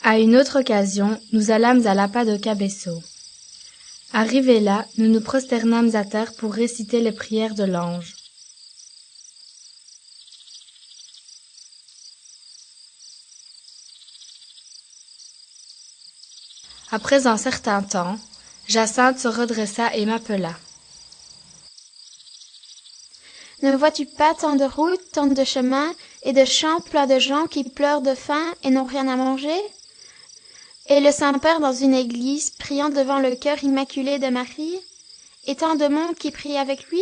À une autre occasion, nous allâmes à l'appât de Cabeço. Arrivés là, nous nous prosternâmes à terre pour réciter les prières de l'ange. Après un certain temps, Jacinthe se redressa et m'appela. « Ne vois-tu pas tant de routes, tant de chemins et de champs pleins de gens qui pleurent de faim et n'ont rien à manger ? Et le Saint-Père dans une église, priant devant le cœur immaculé de Marie, et tant de monde qui prie avec lui ? »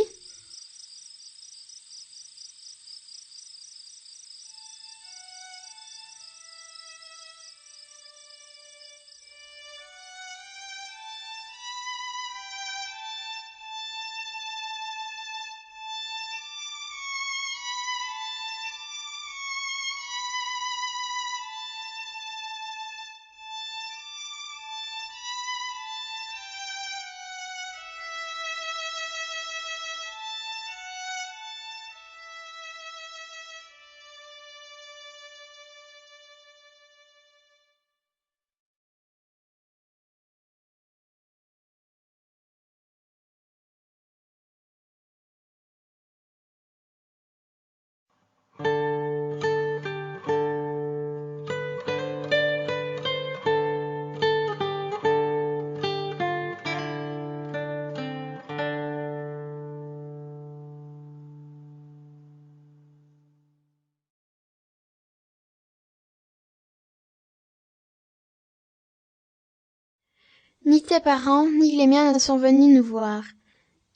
Ni tes parents, ni les miens ne sont venus nous voir.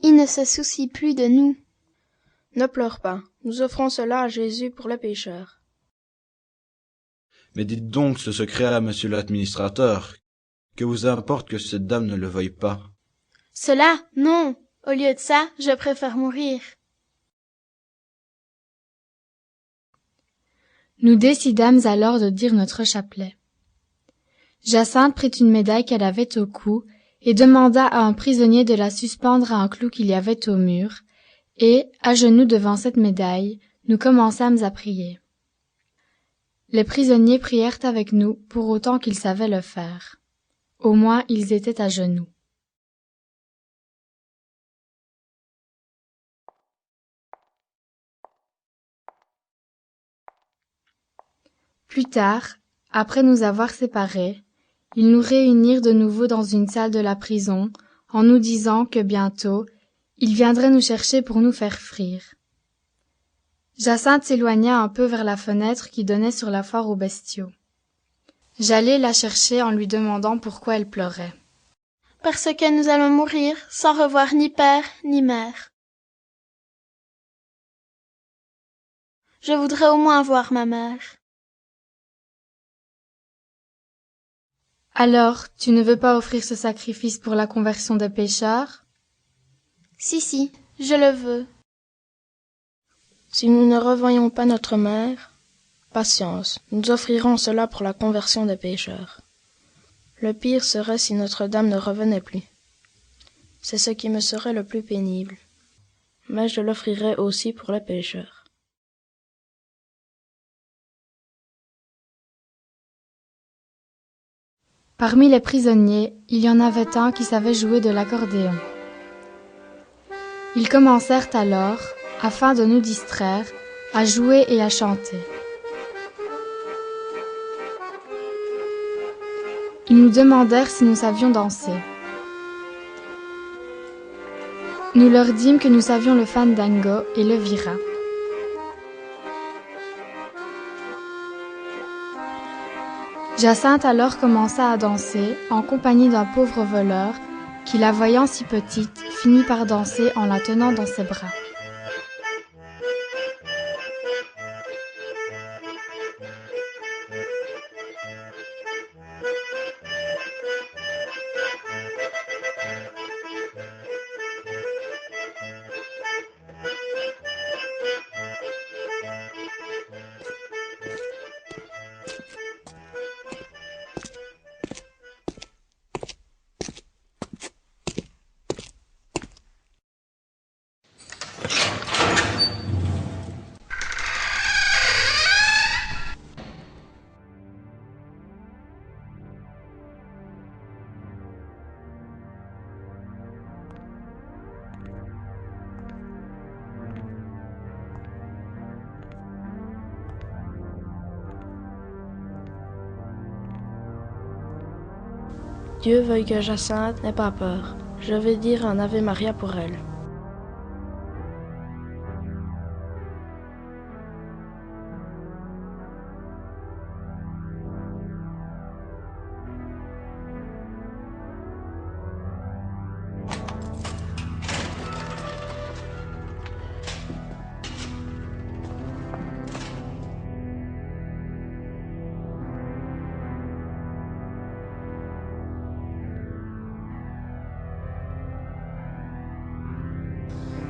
Ils ne se soucient plus de nous. Ne pleure pas, nous offrons cela à Jésus pour les pécheurs. Mais dites donc ce secret à monsieur l'administrateur. Que vous importe que cette dame ne le veuille pas? Cela, non. Au lieu de ça, je préfère mourir. Nous décidâmes alors de dire notre chapelet. Jacinthe prit une médaille qu'elle avait au cou et demanda à un prisonnier de la suspendre à un clou qu'il y avait au mur, et, à genoux devant cette médaille, nous commençâmes à prier. Les prisonniers prièrent avec nous pour autant qu'ils savaient le faire. Au moins ils étaient à genoux. Plus tard, après nous avoir séparés, ils nous réunirent de nouveau dans une salle de la prison en nous disant que bientôt, ils viendraient nous chercher pour nous faire frire. Jacinthe s'éloigna un peu vers la fenêtre qui donnait sur la foire aux bestiaux. J'allai la chercher en lui demandant pourquoi elle pleurait. « Parce que nous allons mourir sans revoir ni père ni mère. Je voudrais au moins voir ma mère. » Alors, tu ne veux pas offrir ce sacrifice pour la conversion des pécheurs? Si, je le veux. Si nous ne revoyons pas notre mère, patience, nous offrirons cela pour la conversion des pécheurs. Le pire serait si Notre-Dame ne revenait plus. C'est ce qui me serait le plus pénible. Mais je l'offrirai aussi pour les pécheurs. Parmi les prisonniers, il y en avait un qui savait jouer de l'accordéon. Ils commencèrent alors, afin de nous distraire, à jouer et à chanter. Ils nous demandèrent si nous savions danser. Nous leur dîmes que nous savions le fandango et le vira. Jacinthe alors commença à danser en compagnie d'un pauvre voleur qui, la voyant si petite, finit par danser en la tenant dans ses bras. Dieu veuille que Jacinthe n'ait pas peur. Je vais dire un Ave Maria pour elle.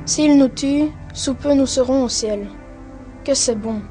S'il nous tue, sous peu nous serons au ciel. Que c'est bon.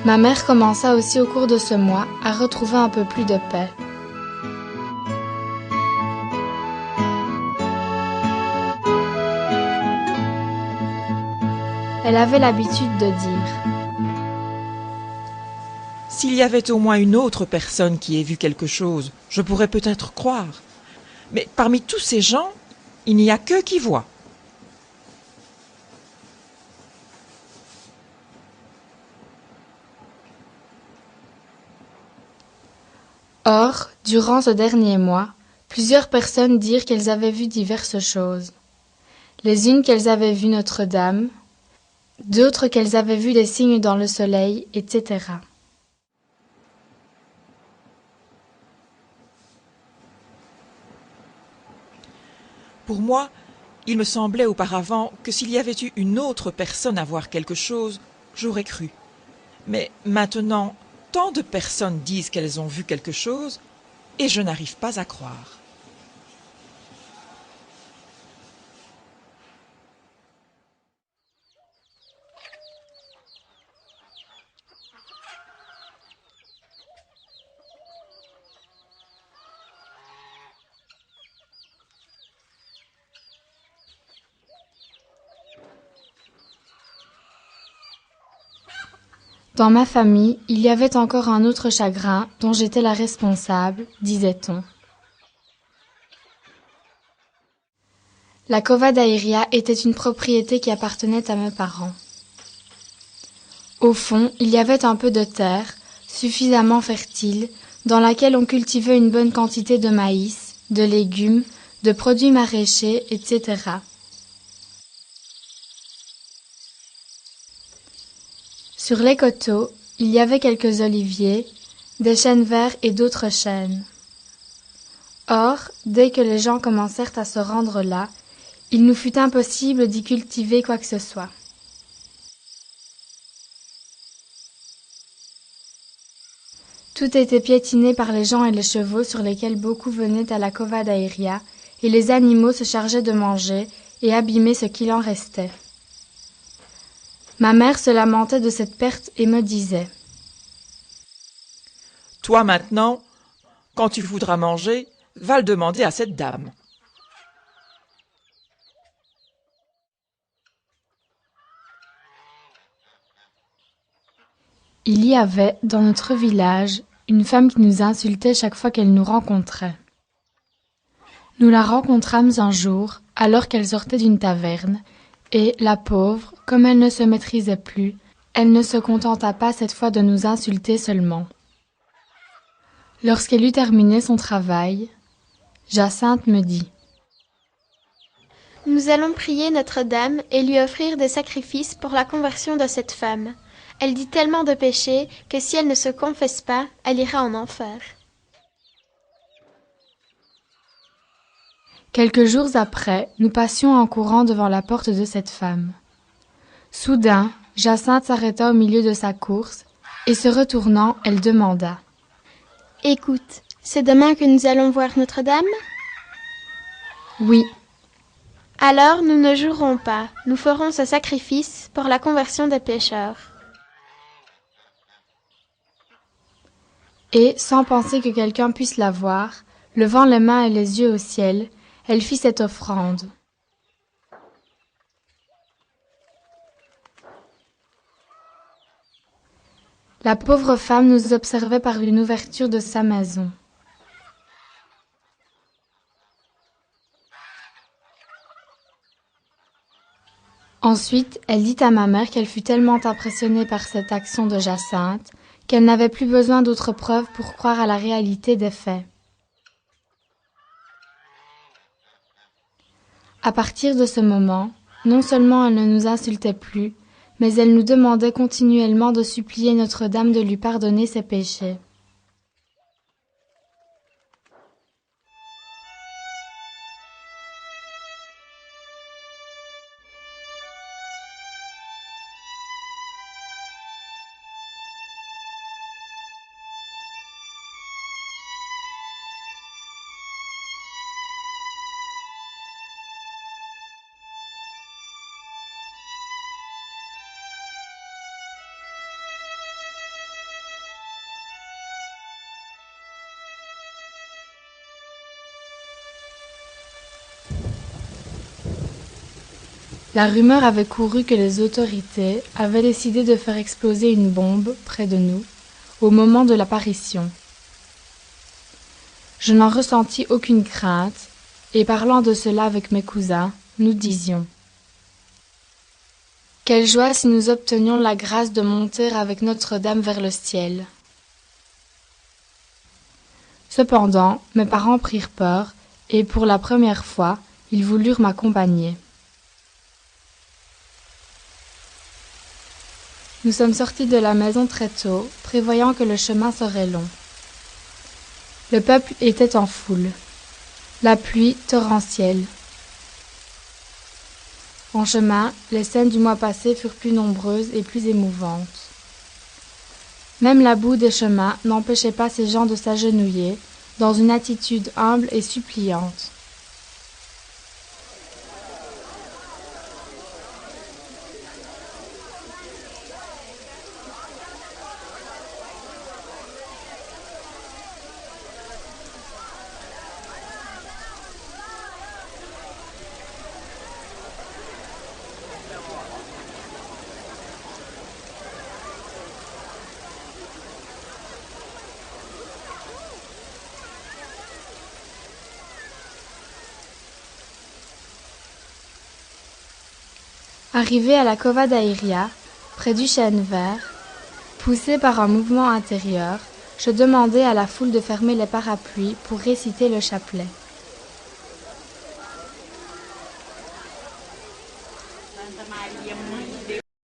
Ma mère commença aussi au cours de ce mois à retrouver un peu plus de paix. Elle avait l'habitude de dire « S'il y avait au moins une autre personne qui ait vu quelque chose, je pourrais peut-être croire. Mais parmi tous ces gens, il n'y a qu'eux qui voient. » Or, durant ce dernier mois, plusieurs personnes dirent qu'elles avaient vu diverses choses. Les unes qu'elles avaient vu Notre-Dame, d'autres qu'elles avaient vu des signes dans le soleil, etc. Pour moi, il me semblait auparavant que s'il y avait eu une autre personne à voir quelque chose, j'aurais cru. Mais maintenant, tant de personnes disent qu'elles ont vu quelque chose, et je n'arrive pas à croire. Dans ma famille, il y avait encore un autre chagrin dont j'étais la responsable, disait-on. La Cova d'Airia était une propriété qui appartenait à mes parents. Au fond, il y avait un peu de terre, suffisamment fertile, dans laquelle on cultivait une bonne quantité de maïs, de légumes, de produits maraîchers, etc. Sur les coteaux, il y avait quelques oliviers, des chênes verts et d'autres chênes. Or, dès que les gens commencèrent à se rendre là, il nous fut impossible d'y cultiver quoi que ce soit. Tout était piétiné par les gens et les chevaux sur lesquels beaucoup venaient à la Cova d'Aïria, et les animaux se chargeaient de manger et abîmer ce qu'il en restait. Ma mère se lamentait de cette perte et me disait: « Toi maintenant, quand tu voudras manger, va le demander à cette dame. » Il y avait, dans notre village, une femme qui nous insultait chaque fois qu'elle nous rencontrait. Nous la rencontrâmes un jour, alors qu'elle sortait d'une taverne, et, la pauvre, comme elle ne se maîtrisait plus, elle ne se contenta pas cette fois de nous insulter seulement. Lorsqu'elle eut terminé son travail, Jacinthe me dit: « Nous allons prier Notre-Dame et lui offrir des sacrifices pour la conversion de cette femme. Elle dit tellement de péchés que si elle ne se confesse pas, elle ira en enfer. » Quelques jours après, nous passions en courant devant la porte de cette femme. Soudain, Jacinthe s'arrêta au milieu de sa course, et se retournant, elle demanda: « Écoute, c'est demain que nous allons voir Notre-Dame ? » ?»« Oui. »« Alors nous ne jouerons pas, nous ferons ce sacrifice pour la conversion des pécheurs. » Et, sans penser que quelqu'un puisse la voir, levant les mains et les yeux au ciel, elle fit cette offrande. La pauvre femme nous observait par une ouverture de sa maison. Ensuite, elle dit à ma mère qu'elle fut tellement impressionnée par cette action de Jacinthe qu'elle n'avait plus besoin d'autres preuves pour croire à la réalité des faits. À partir de ce moment, non seulement elle ne nous insultait plus, mais elle nous demandait continuellement de supplier Notre-Dame de lui pardonner ses péchés. La rumeur avait couru que les autorités avaient décidé de faire exploser une bombe près de nous au moment de l'apparition. Je n'en ressentis aucune crainte, et parlant de cela avec mes cousins, nous disions: « Quelle joie si nous obtenions la grâce de monter avec Notre-Dame vers le ciel !» Cependant, mes parents prirent peur, et pour la première fois, ils voulurent m'accompagner. Nous sommes sortis de la maison très tôt, prévoyant que le chemin serait long. Le peuple était en foule. La pluie torrentielle. En chemin, les scènes du mois passé furent plus nombreuses et plus émouvantes. Même la boue des chemins n'empêchait pas ces gens de s'agenouiller, dans une attitude humble et suppliante. Arrivé à la Cova d'Aïria, près du chêne vert, poussé par un mouvement intérieur, je demandai à la foule de fermer les parapluies pour réciter le chapelet.